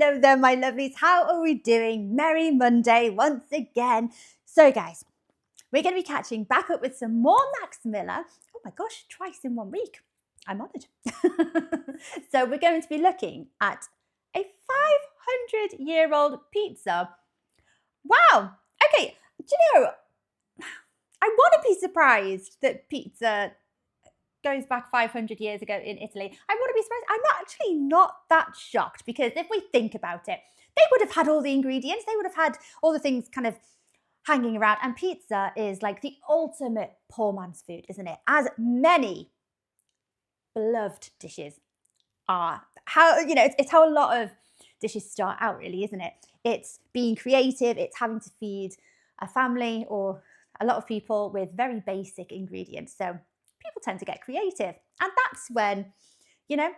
Hello there, my lovelies. How are we doing? Merry Monday once again. So guys, we're going to be catching back up with some more Max Miller. Oh my gosh, twice in 1 week. I'm honoured. So we're going to be looking at a 500-year-old pizza. Wow. Okay, do you know, I want to be surprised that pizza goes back 500 years ago in Italy. I want to be surprised. I'm actually not that shocked, because if we think about it, they would have had all the ingredients. They would have had all the things kind of hanging around. And pizza is like the ultimate poor man's food, isn't it? As many beloved dishes are. How, you know, it's how a lot of dishes start out, really, isn't it? It's being creative. It's having to feed a family or a lot of people with very basic ingredients. So people tend to get creative. And that's when, you know,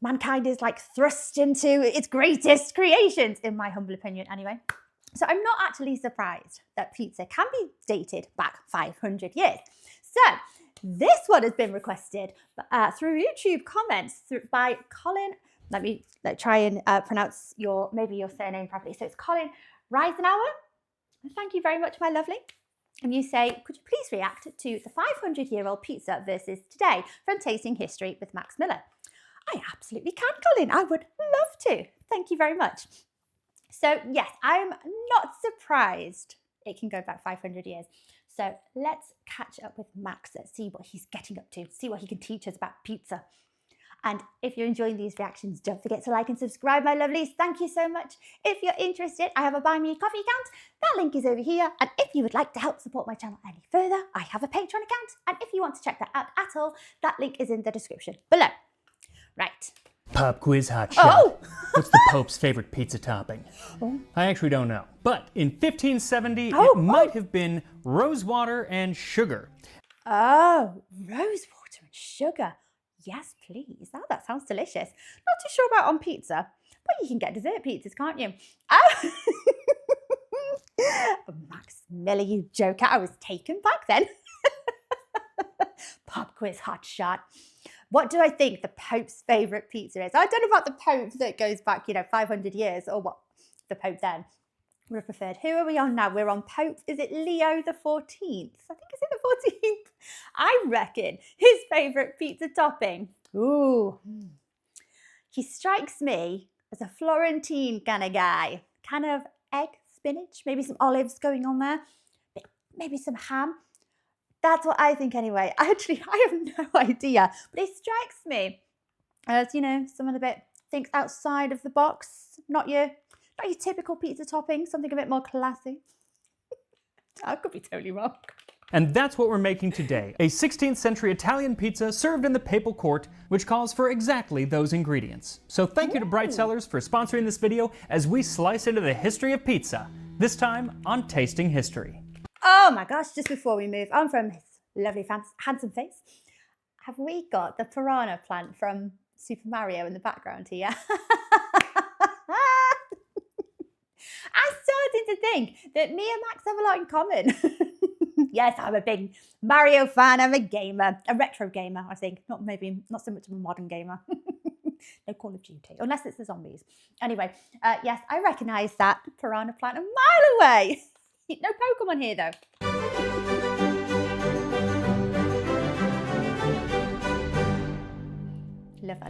mankind is like thrust into its greatest creations, in my humble opinion anyway. So I'm not actually surprised that pizza can be dated back 500 years. So this one has been requested through YouTube comments by Colin. Let me try and pronounce maybe your surname properly. So it's Colin Reisenauer. Thank you very much, my lovely. And you say, could you please react to the 500-year-old pizza versus today from Tasting History with Max Miller? I absolutely can, Colin. I would love to. Thank you very much. So yes, I'm not surprised it can go back 500 years. So let's catch up with Max and see what he's getting up to, see what he can teach us about pizza. And if you're enjoying these reactions, don't forget to like and subscribe, my lovelies. Thank you so much. If you're interested, I have a Buy Me a Coffee account. That link is over here. And if you would like to help support my channel any further, I have a Patreon account. And if you want to check that out at all, that link is in the description below. Right. Pop quiz hot shot. Oh! What's the Pope's favorite pizza topping? Oh. I actually don't know. But in 1570, it might have been rosewater and sugar. Oh, rosewater and sugar. Yes, please. Oh, that sounds delicious. Not too sure about on pizza, but you can get dessert pizzas, can't you? Oh. Max Miller, you joker. I was taken back then. Pop quiz hot shot. What do I think the Pope's favourite pizza is? I don't know about the Pope that goes back, 500 years, or what the Pope then would have preferred. Who are we on now? We're on Pope, is it Leo the 14th? I think it's the 14th. I reckon his favourite pizza topping. Ooh. He strikes me as a Florentine kind of guy. Kind of egg, spinach, maybe some olives going on there. Maybe some ham. That's what I think anyway. I have no idea. But it strikes me as, someone a bit thinks outside of the box. Not your typical pizza topping, something a bit more classy. I could be totally wrong. And that's what we're making today. A 16th century Italian pizza served in the papal court, which calls for exactly those ingredients. So thank you to Bright Cellars for sponsoring this video as we slice into the history of pizza, this time on Tasting History. Oh my gosh, just before we move on from his lovely, handsome face, have we got the piranha plant from Super Mario in the background here? I'm starting to think that me and Max have a lot in common. Yes, I'm a big Mario fan. I'm a gamer, a retro gamer, I think. Not so much of a modern gamer. No Call of Duty, unless it's the zombies. Anyway, yes, I recognise that piranha plant a mile away. No Pokemon here, though.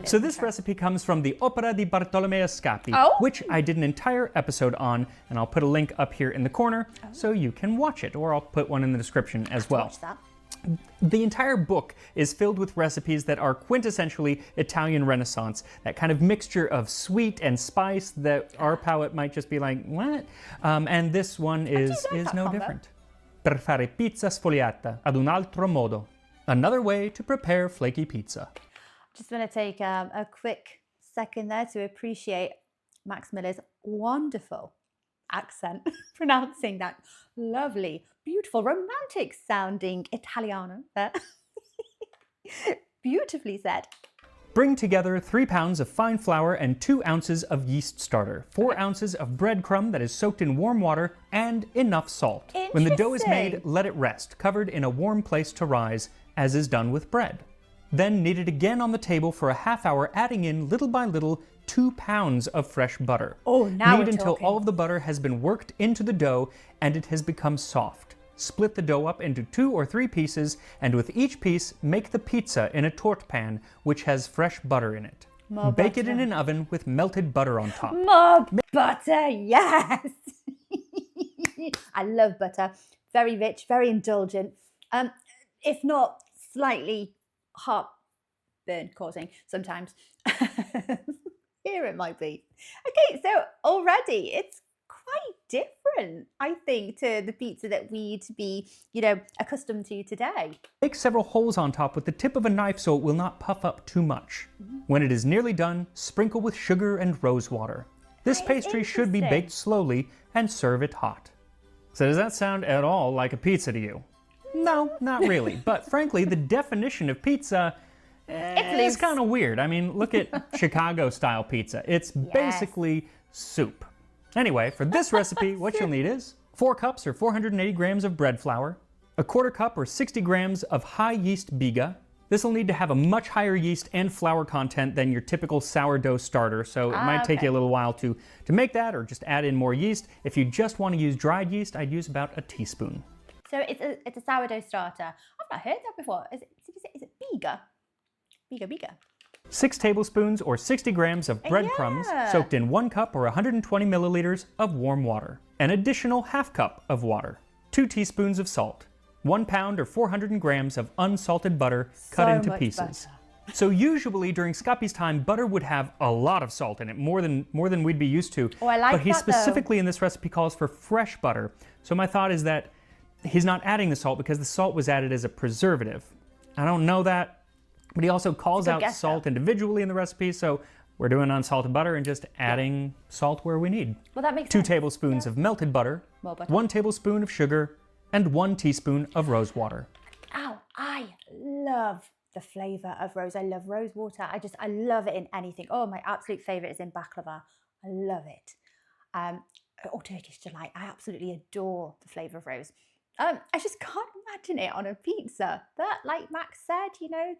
So this recipe comes from the Opera di Bartolomeo Scappi, which I did an entire episode on, and I'll put a link up here in the corner so you can watch it, or I'll put one in the description as well. Watch that. The entire book is filled with recipes that are quintessentially Italian Renaissance, that kind of mixture of sweet and spice that our palate might just be like, what? And this one is no different. Per fare pizza sfogliata ad un altro modo. Another way to prepare flaky pizza. Just want to take a quick second there to appreciate Max Miller's wonderful accent, pronouncing that lovely, beautiful, romantic sounding Italiano there. Beautifully said. Bring together 3 pounds of fine flour and 2 ounces of yeast starter, 4 ounces of breadcrumb that is soaked in warm water, and enough salt. When the dough is made, let it rest, covered in a warm place to rise, as is done with bread. Then knead it again on the table for a half hour, adding in little by little 2 pounds of fresh butter. Oh, now Knead we're until talking. all of the butter has been worked into the dough and it has become soft. Split the dough up into 2 or 3 pieces, and with each piece, make the pizza in a torte pan which has fresh butter in it. More Bake it butter. in an oven with melted butter on top. More butter, yes. I love butter. Very rich, very indulgent. If not slightly heartburn causing sometimes. Here it might be. Okay, so already it's quite different, I think, to the pizza that we'd be, accustomed to today. Make several holes on top with the tip of a knife so it will not puff up too much. When it is nearly done, sprinkle with sugar and rose water. This That is pastry should be interesting. baked slowly and serve it hot. So does that sound at all like a pizza to you? No, not really. But frankly, the definition of pizza It's is kind of weird. I mean, look at Chicago-style pizza. It's basically soup. Anyway, for this recipe, what you'll need is 4 cups or 480 grams of bread flour, a 1/4 cup or 60 grams of high yeast biga. This will need to have a much higher yeast and flour content than your typical sourdough starter, so it might take you a little while to make that, or just add in more yeast. If you just want to use dried yeast, I'd use about a teaspoon. So it's a sourdough starter. I've not heard that before. Is it biga? Biga. 6 tablespoons or 60 grams of breadcrumbs Yeah. soaked in 1 cup or 120 milliliters of warm water. An additional 1/2 cup of water. 2 teaspoons of salt. 1 pound or 400 grams of unsalted butter cut So into much pieces. butter. So usually during Scappi's time, butter would have a lot of salt in it, more than we'd be used to. Oh, I like But he that, though. specifically in this recipe calls for fresh butter. So my thought is that he's not adding the salt because the salt was added as a preservative. I don't know that. But he also calls good out guess, salt individually in the recipe, so we're doing unsalted butter and just adding salt where we need. Well, that makes 2 sense. tablespoons of melted butter, More butter. 1 tablespoon of sugar, and 1 teaspoon of rose water. Ow, I love the flavour of rose. I love rose water. I love it in anything. Oh, my absolute favourite is in baklava. I love it. Or Turkish delight. I absolutely adore the flavour of rose. I just can't imagine it on a pizza. But like Max said,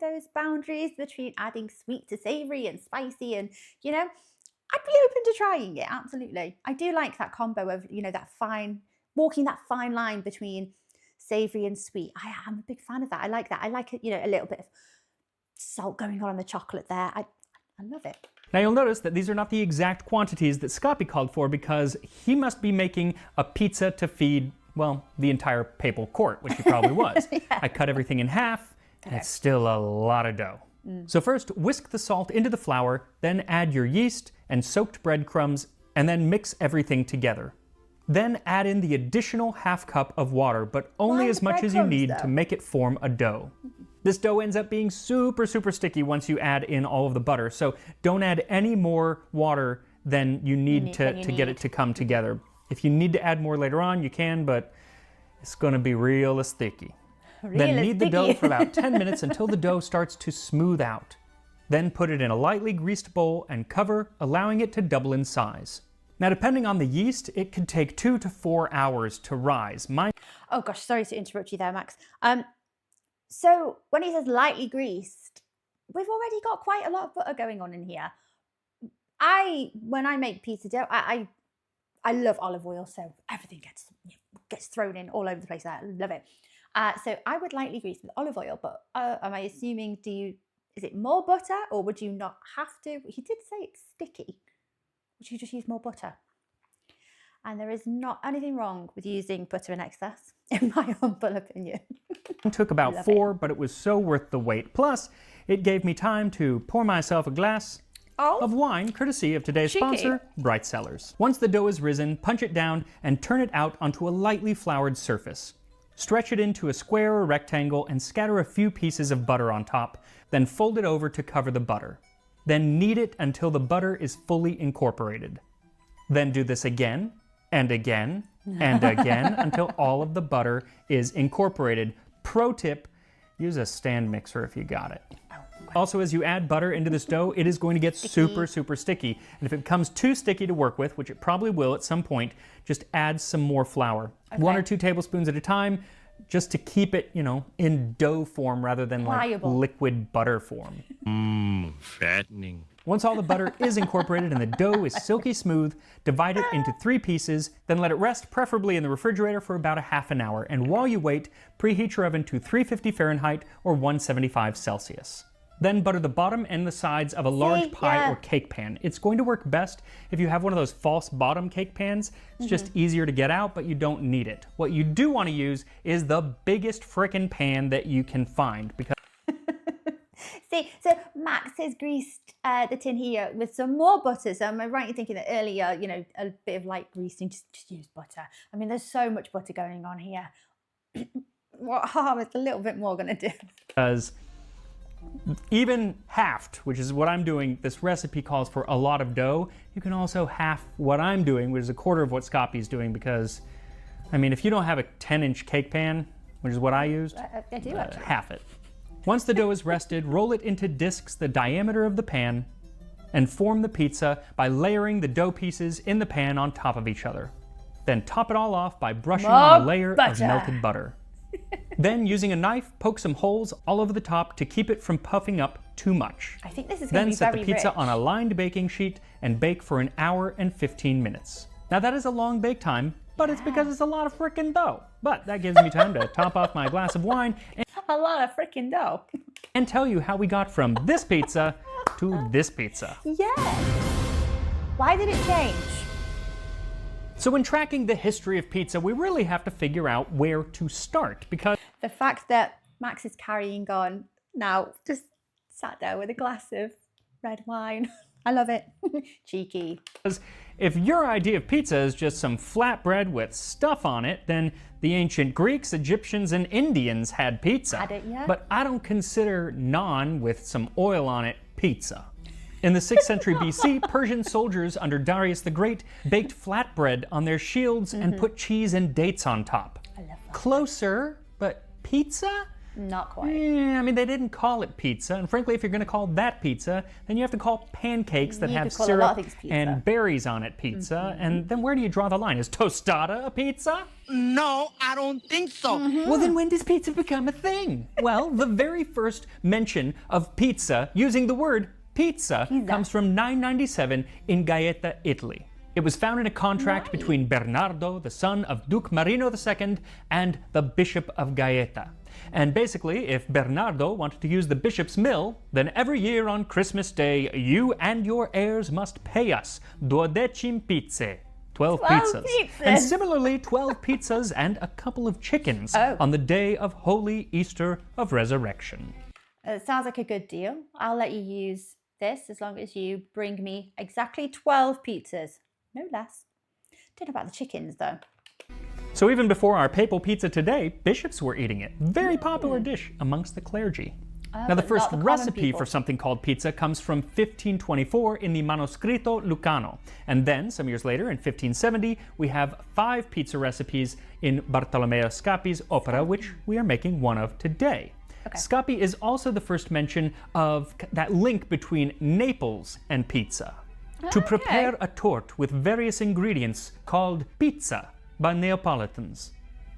those boundaries between adding sweet to savoury and spicy and, I'd be open to trying it, absolutely. I do like that combo of, walking that fine line between savoury and sweet. I am a big fan of that. I like that. I like it, a little bit of salt going on the chocolate there. I love it. Now you'll notice that these are not the exact quantities that Scappi called for because he must be making a pizza to feed, well, the entire papal court, which he probably was. I cut everything in half, and it's still a lot of dough. So first, whisk the salt into the flour, then add your yeast and soaked breadcrumbs, and then mix everything together. Then add in the additional 1/2 cup of water, but only Why as the much as you breadcrumbs, need though? to make it form a dough. This dough ends up being super, super sticky once you add in all of the butter, so don't add any more water than you need to get it to come together. If you need to add more later on, you can, but it's going to be real sticky. Then knead the dough for about 10 minutes until the dough starts to smooth out. Then put it in a lightly greased bowl and cover, allowing it to double in size. Now, depending on the yeast, it could take 2 to 4 hours to rise. Oh gosh, sorry to interrupt you there, Max. So when he says lightly greased, we've already got quite a lot of butter going on in here. When I make pizza dough, I love olive oil, so everything gets thrown in all over the place. I love it. So I would lightly grease with olive oil, but am I assuming, is it more butter or would you not have to? He did say it's sticky. Would you just use more butter? And there is not anything wrong with using butter in excess, in my humble opinion. It took about 4, but it was so worth the wait. Plus, it gave me time to pour myself a glass of wine, courtesy of today's sponsor, Bright Cellars. Once the dough is risen, punch it down and turn it out onto a lightly floured surface. Stretch it into a square or rectangle and scatter a few pieces of butter on top, then fold it over to cover the butter. Then knead it until the butter is fully incorporated. Then do this again, and again, and again, until all of the butter is incorporated. Pro tip, use a stand mixer if you got it. Also, as you add butter into this dough, it is going to get super, super sticky. And if it becomes too sticky to work with, which it probably will at some point, just add some more flour. 1 or 2 tablespoons at a time, just to keep it, in dough form rather than like Pliable. liquid butter form. Fattening. Once all the butter is incorporated and the dough is silky smooth, divide it into 3 pieces, then let it rest, preferably in the refrigerator, for about a half an hour. And while you wait, preheat your oven to 350 Fahrenheit or 175 Celsius. Then butter the bottom and the sides of a large pie or cake pan. It's going to work best if you have one of those false bottom cake pans. It's just easier to get out, but you don't need it. What you do want to use is the biggest frickin' pan that you can find, because See, so Max has greased the tin here with some more butter. So am I right in thinking that earlier, you know, a bit of light greasing, just use butter? I mean, there's so much butter going on here. What harm is a little bit more going to do? Because even halved, which is what I'm doing, this recipe calls for a lot of dough. You can also half what I'm doing, which is a quarter of what Scotty's doing, because, I mean, if you don't have a 10-inch cake pan, which is what I used, I do actually. half it. Once the dough is rested, roll it into discs the diameter of the pan and form the pizza by layering the dough pieces in the pan on top of each other. Then top it all off by brushing on a layer of melted butter. Then, using a knife, poke some holes all over the top to keep it from puffing up too much. I think this is going to be Then set very the pizza rich. on a lined baking sheet and bake for an hour and 15 minutes. Now that is a long bake time, but it's because it's a lot of frickin' dough. But that gives me time to top off my glass of wine A lot of freaking dough. and tell you how we got from this pizza to this pizza. Yes. Why did it change? So when tracking the history of pizza, we really have to figure out where to start, because The fact that Max is carrying on now, just sat there with a glass of red wine. I love it. Cheeky. if your idea of pizza is just some flatbread with stuff on it, then the ancient Greeks, Egyptians, and Indians had pizza. Had it, yeah. But I don't consider naan with some oil on it pizza. In the 6th century BC, Persian soldiers under Darius the Great baked flatbread on their shields and put cheese and dates on top. I love that. Closer, but pizza? Not quite. Yeah, I mean, they didn't call it pizza, and frankly, if you're going to call that pizza, then you have to call pancakes that You have could call a lot of syrup things pizza. and berries on it pizza, and then where do you draw the line? Is tostada a pizza? No, I don't think so. Well, then when does pizza become a thing? Well, the very first mention of pizza using the word pizza comes from 997 in Gaeta, Italy. It was found in a contract between Bernardo, the son of Duke Marino II, and the Bishop of Gaeta. And basically, if Bernardo wanted to use the bishop's mill, then every year on Christmas Day, you and your heirs must pay us 12 pizze. 12 pizzas. And similarly, 12 pizzas and a couple of chickens on the day of Holy Easter of Resurrection. It sounds like a good deal. I'll let you use this as long as you bring me exactly 12 pizzas. No less. Don't know about the chickens though. So even before our papal pizza today, bishops were eating it. Very popular dish amongst the clergy. Now the but first not the common recipe people. for something called pizza comes from 1524 in the Manoscritto Lucano. And then, some years later, in 1570, we have 5 pizza recipes in Bartolomeo Scappi's opera, which we are making one of today. Scappi is also the first mention of that link between Naples and pizza. To prepare a torte with various ingredients called pizza by Neapolitans.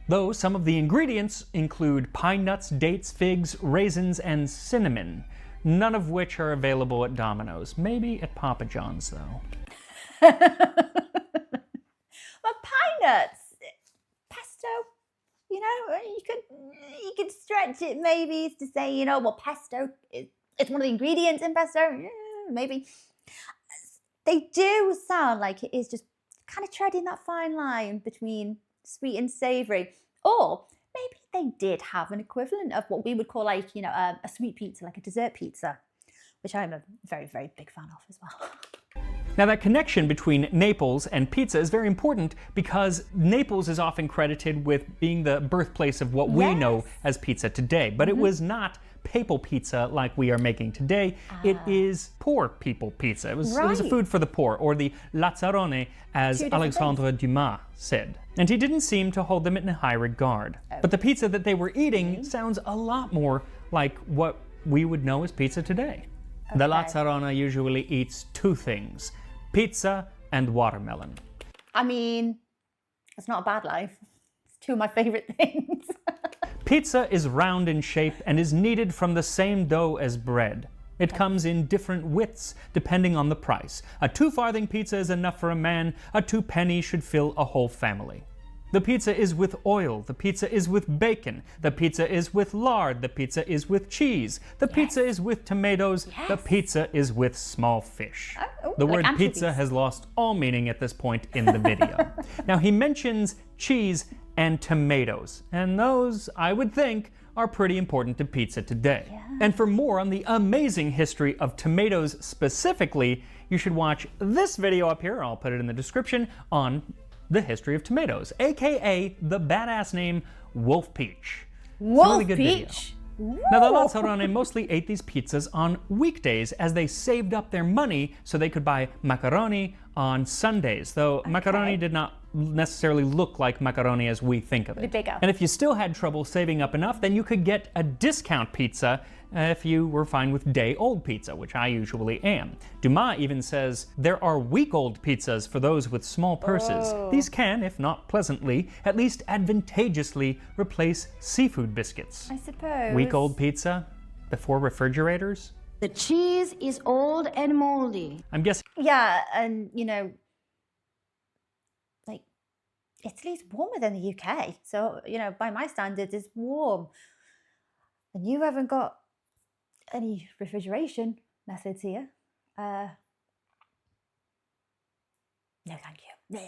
Though some of the ingredients include pine nuts, dates, figs, raisins, and cinnamon, none of which are available at Domino's. Maybe at Papa John's, though. Well, pine nuts, pesto, you know, you could stretch it maybe to say, you know, well, pesto, it's one of the ingredients in pesto, maybe. They do sound like it is just kind of treading that fine line between sweet and savoury. Or maybe they did have an equivalent of what we would call like, you know, a sweet pizza, like a dessert pizza, which I'm a very, very big fan of as well. Now that connection between Naples and pizza is very important because Naples is often credited with being the birthplace of what we know as pizza today. But it was not papal pizza like we are making today. It is poor people pizza. It was a food for the poor, or the lazzarone, as Alexandre Dumas said. And he didn't seem to hold them in high regard. But the pizza that they were eating sounds a lot more like what we would know as pizza today. The lazzarone usually eats 2 things, pizza and watermelon. I mean, it's not a bad life. It's 2 of my favourite things. Pizza is round in shape and is kneaded from the same dough as bread. It comes in different widths, depending on the price. A 2-farthing pizza is enough for a man, a 2-penny should fill a whole family. The pizza is with oil, the pizza is with bacon, the pizza is with lard, the pizza is with cheese, the pizza is with tomatoes, the pizza is with small fish. The word pizza has lost all meaning at this point in the video. Now he mentions cheese and tomatoes, and those, I would think, are pretty important to pizza today. And for more on the amazing history of tomatoes specifically, you should watch this video up here, I'll put it in the description, on the history of tomatoes, aka the badass name Wolf Peach. Wolf really good Peach? Now the Lazzarone mostly ate these pizzas on weekdays as they saved up their money so they could buy macaroni on Sundays, though macaroni did not necessarily look like macaroni as we think of it. Bigger. And if you still had trouble saving up enough, then you could get a discount pizza if you were fine with day-old pizza, which I usually am. Dumas even says there are week-old pizzas for those with small purses. These can, if not pleasantly, at least advantageously replace seafood biscuits. I suppose. Week-old pizza before refrigerators? The cheese is old and moldy. I'm guessing. Yeah, and you know, like, Italy's warmer than the UK. So, you know, by my standards, it's warm. And you haven't got any refrigeration methods here. No, thank you.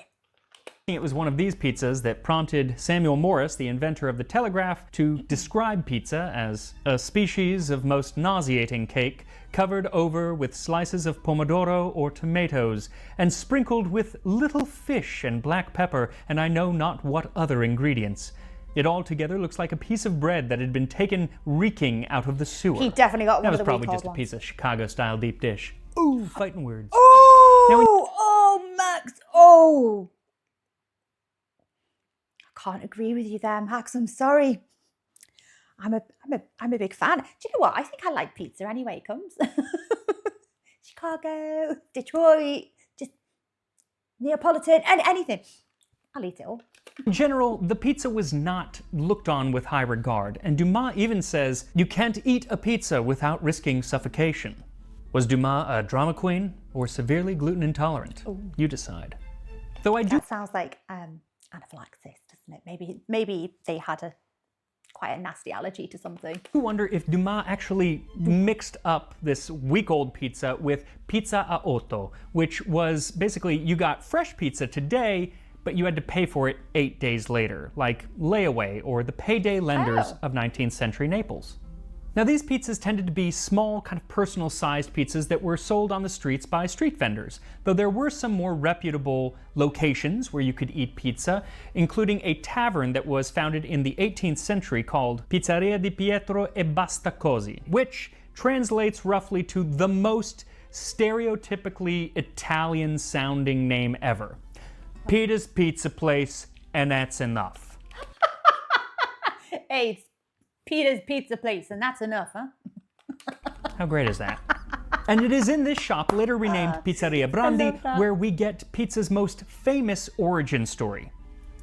It was one of these pizzas that prompted Samuel Morse, the inventor of the telegraph, to describe pizza as a species of most nauseating cake covered over with slices of pomodoro or tomatoes and sprinkled with little fish and black pepper and I know not what other ingredients. It all together looks like a piece of bread that had been taken reeking out of the sewer. He definitely got one That of was the probably week-old just a ones. piece of Chicago-style deep dish. Ooh, fighting words. Oh, Max. Oh. I can't agree with you there, Max. I'm sorry. I'm a big fan. Do you know what? I think I like pizza anyway it comes. Chicago, Detroit, just Neapolitan, anything. I'll eat it all. In general, the pizza was not looked on with high regard, and Dumas even says, you can't eat a pizza without risking suffocation. Was Dumas a drama queen or severely gluten intolerant? You decide. Though I do That sounds like anaphylaxis, doesn't it? Maybe they had quite a nasty allergy to something. wonder if Dumas actually mixed up this week-old pizza with pizza a otto, which was basically you got fresh pizza today, but you had to pay for it 8 days later, like layaway or the payday lenders of 19th century Naples. Now these pizzas tended to be small, kind of personal-sized pizzas that were sold on the streets by street vendors, though there were some more reputable locations where you could eat pizza, including a tavern that was founded in the 18th century called Pizzeria di Pietro e Basta Così, which translates roughly to the most stereotypically Italian-sounding name ever. Peter's Pizza Place, and that's enough. Hey, it's Peter's Pizza Place, and that's enough, huh? How great is that? And it is in this shop, later renamed Pizzeria Brandi, where we get pizza's most famous origin story.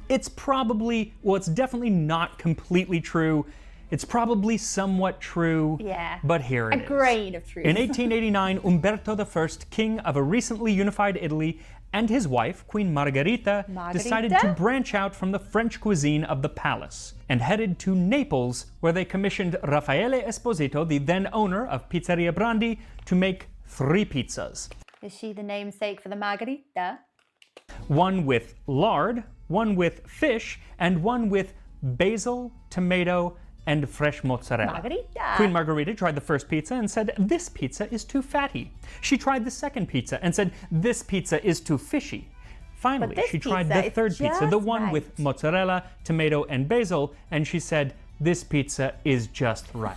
It's probably, well, it's definitely not completely true. It's probably somewhat true, but here it is. A grain of truth. In 1889, Umberto I, king of a recently unified Italy, and his wife, Queen Margherita, decided to branch out from the French cuisine of the palace and headed to Naples, where they commissioned Raffaele Esposito, the then owner of Pizzeria Brandi, to make 3 pizzas. Is she the namesake for the Margherita? One with lard, one with fish, and one with basil, tomato, and fresh mozzarella. Margherita. Queen Margherita tried the first pizza and said, this pizza is too fatty. She tried the second pizza and said, this pizza is too fishy. Finally, she tried the third pizza, the one with mozzarella, tomato, and basil, and she said, this pizza is just right.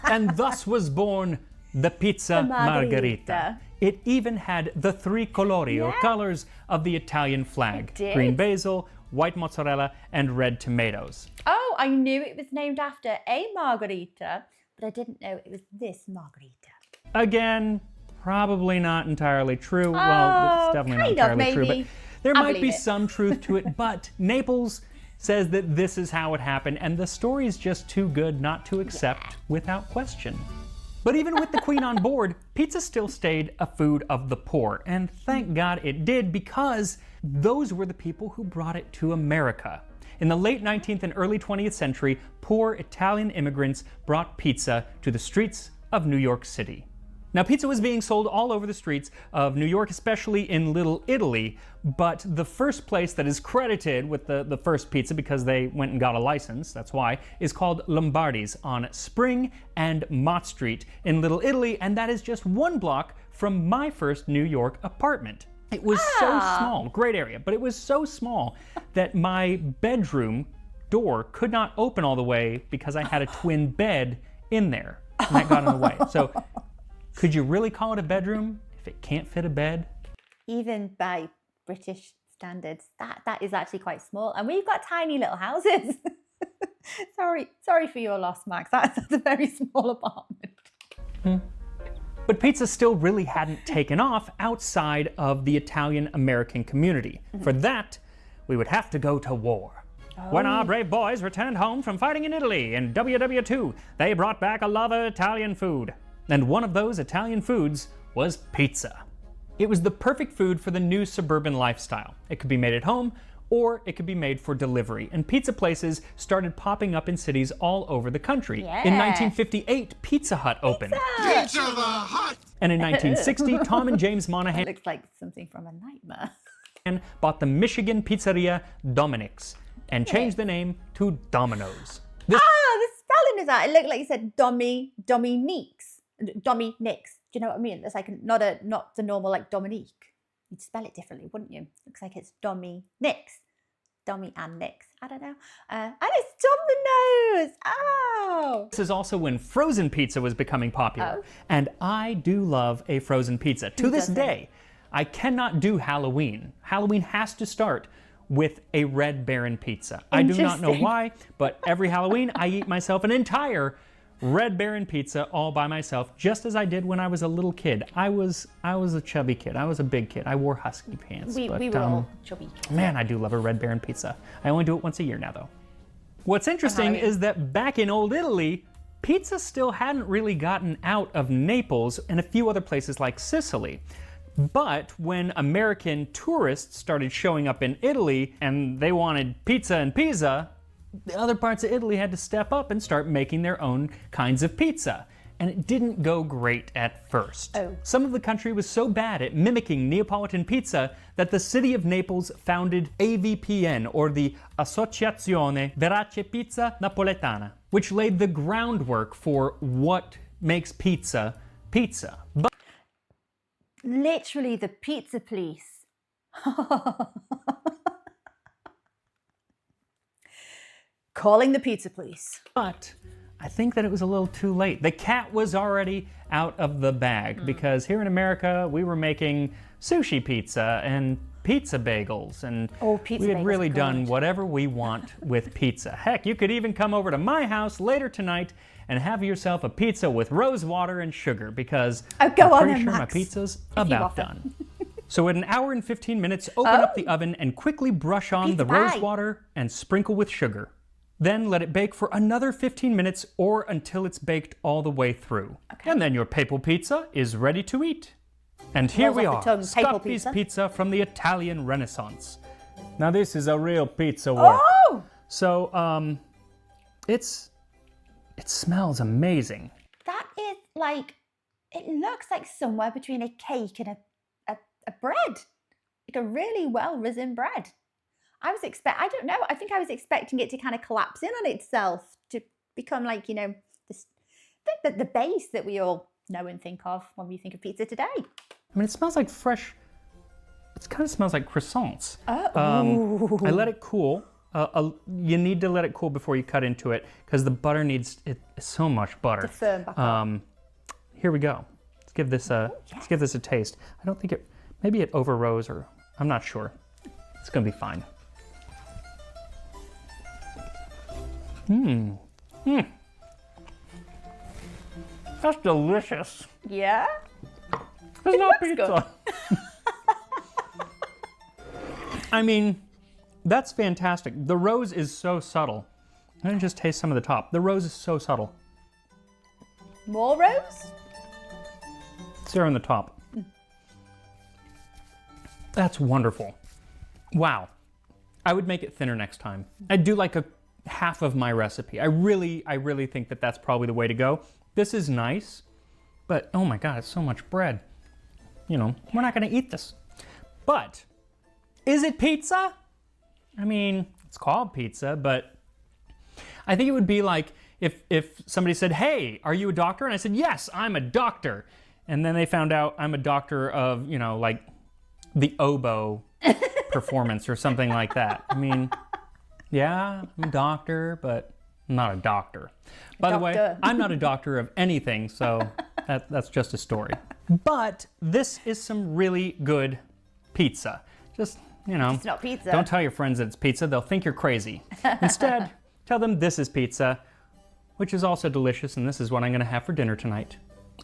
And thus was born the Pizza Margherita. It even had the 3 colori, or colors, of the Italian flag. Green basil, white mozzarella, and red tomatoes. Oh, I knew it was named after a Margherita, but I didn't know it was this Margherita. Again, probably not entirely true. Well, it's definitely not entirely true, but there might be some truth to it. But Naples says that this is how it happened, and the story is just too good not to accept without question. But even with the Queen on board, pizza still stayed a food of the poor. And thank God it did, because those were the people who brought it to America. In the late 19th and early 20th century, poor Italian immigrants brought pizza to the streets of New York City. Now, pizza was being sold all over the streets of New York, especially in Little Italy, but the first place that is credited with the first pizza, because they went and got a license, that's why, is called Lombardi's on Spring and Mott Street in Little Italy, and that is just 1 block from my first New York apartment. It was so small, great area, but it was so small that my bedroom door could not open all the way because I had a twin bed in there, and that got in the way. So, could you really call it a bedroom if it can't fit a bed? Even by British standards, that is actually quite small. And we've got tiny little houses. sorry for your loss, Max. That's a very small apartment. But pizza still really hadn't taken off outside of the Italian-American community. For that, we would have to go to war. When our brave boys returned home from fighting in Italy in WW2, they brought back a love of Italian food. And one of those Italian foods was pizza. It was the perfect food for the new suburban lifestyle. It could be made at home, or it could be made for delivery. And pizza places started popping up in cities all over the country. Yeah. In 1958, Pizza Hut opened. Pizza the Hut! And in 1960, Tom and James It Monahan looks like something from a nightmare. bought the Michigan pizzeria Dominic's and changed the name to Domino's. The spelling is that. It looked like you said Dominique's. Dominique's. Do you know what I mean? It's like not the normal like Dominique. You'd spell it differently, wouldn't you? Looks like it's Dominique's. Dommy and Nick's. I don't know. And it's Domino's. Oh! This is also when frozen pizza was becoming popular. And I do love a frozen pizza. To this day, I cannot do Halloween. Halloween has to start with a Red Baron pizza. I do not know why, but every Halloween I eat myself an entire Red Baron pizza all by myself, just as I did when I was a little kid. I was a chubby kid. I was a big kid. I wore husky pants. We were all chubby kids. Man, I do love a Red Baron pizza. I only do it once a year now, though. What's interesting is that back in Old Italy, pizza still hadn't really gotten out of Naples and a few other places like Sicily. But when American tourists started showing up in Italy and they wanted pizza and Pisa, the other parts of Italy had to step up and start making their own kinds of pizza. And it didn't go great at first. Some of the country was so bad at mimicking Neapolitan pizza that the city of Naples founded AVPN, or the Associazione Verace Pizza Napoletana, which laid the groundwork for what makes pizza pizza. But Literally the pizza police. Calling the pizza police. But I think that it was a little too late. The cat was already out of the bag, because here in America we were making sushi pizza and pizza bagels, and we had really done whatever we want with pizza. Heck, you could even come over to my house later tonight and have yourself a pizza with rose water and sugar, because I'm pretty sure my pizza's about done. So at 1 hour and 15 minutes, open up the oven and quickly brush on the rose water and sprinkle with sugar. Then let it bake for another 15 minutes or until it's baked all the way through. And then your papal pizza is ready to eat. And here we are, Scoppi's pizza from the Italian Renaissance. Now this is a real pizza work. So, it smells amazing. That is like, it looks like somewhere between a cake and a bread. Like a really well-risen bread. I don't know, I think I was expecting it to kind of collapse in on itself to become like, you know, the base that we all know and think of when we think of pizza today. I mean, it smells like fresh, it kind of smells like croissants. I let it cool. You need to let it cool before you cut into it, because the butter needs so much butter. To firm back up. Here we go. Let's give this a taste. I don't think maybe it overrose, or I'm not sure. It's gonna be fine. That's delicious. Yeah? It's not pizza. I mean, that's fantastic. The rose is so subtle. I'm gonna just taste some of the top. The rose is so subtle. More rows? 0 on the top. That's wonderful. Wow. I would make it thinner next time. I'd do like a half of my recipe. I really think that that's probably the way to go. This is nice, but oh my God, it's so much bread. You know, we're not gonna eat this. But, is it pizza? I mean, it's called pizza, but I think it would be like if somebody said, hey, are you a doctor? And I said, yes, I'm a doctor. And then they found out I'm a doctor of, you know, like the oboe performance or something like that. I mean, yeah, I'm a doctor, but I'm not a doctor. By the way, I'm not a doctor of anything, so that's just a story. But this is some really good pizza. Just, you know, It's not pizza. don't tell your friends that it's pizza. They'll think you're crazy. Instead, tell them this is pizza, which is also delicious, and this is what I'm going to have for dinner tonight.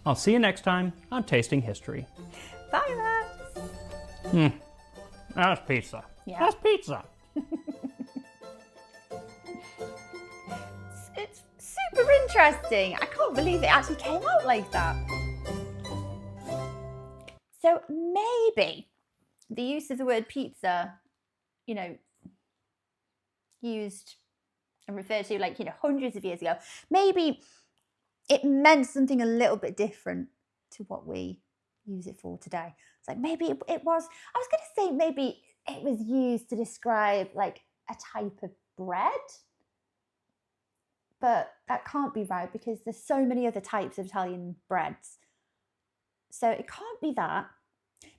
I'll see you next time on Tasting History. Bye, Max. That's pizza. Yeah. That's pizza. It's super interesting. I can't believe it actually came out like that. So maybe the use of the word pizza, you know, used and referred to like, you know, hundreds of years ago, maybe it meant something a little bit different to what we use it for today. It's like maybe it was, I was going to say maybe it was used to describe like a type of bread, but that can't be right because there's so many other types of Italian breads. So it can't be that.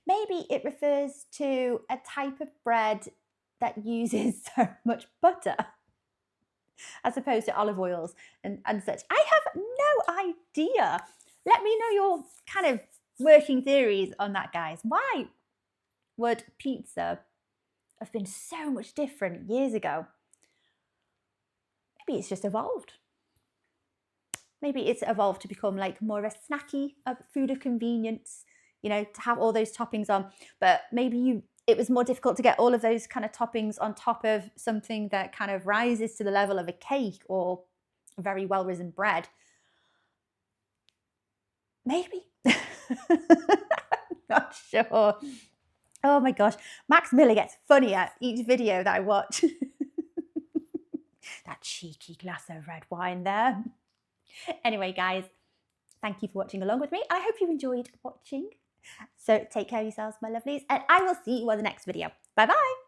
Maybe it refers to a type of bread that uses so much butter as opposed to olive oils and such. I have no idea. Let me know your kind of working theories on that, guys. Why would pizza have been so much different years ago? Maybe it's just evolved. Maybe it's evolved to become like more of a snacky food of convenience, you know, to have all those toppings on. But maybe it was more difficult to get all of those kind of toppings on top of something that kind of rises to the level of a cake or a very well-risen bread. Maybe. Not sure. Oh my gosh, Max Miller gets funnier each video that I watch. That cheeky glass of red wine there. Anyway, guys, thank you for watching along with me. I hope you enjoyed watching. So take care of yourselves, my lovelies, and I will see you on the next video. Bye-bye.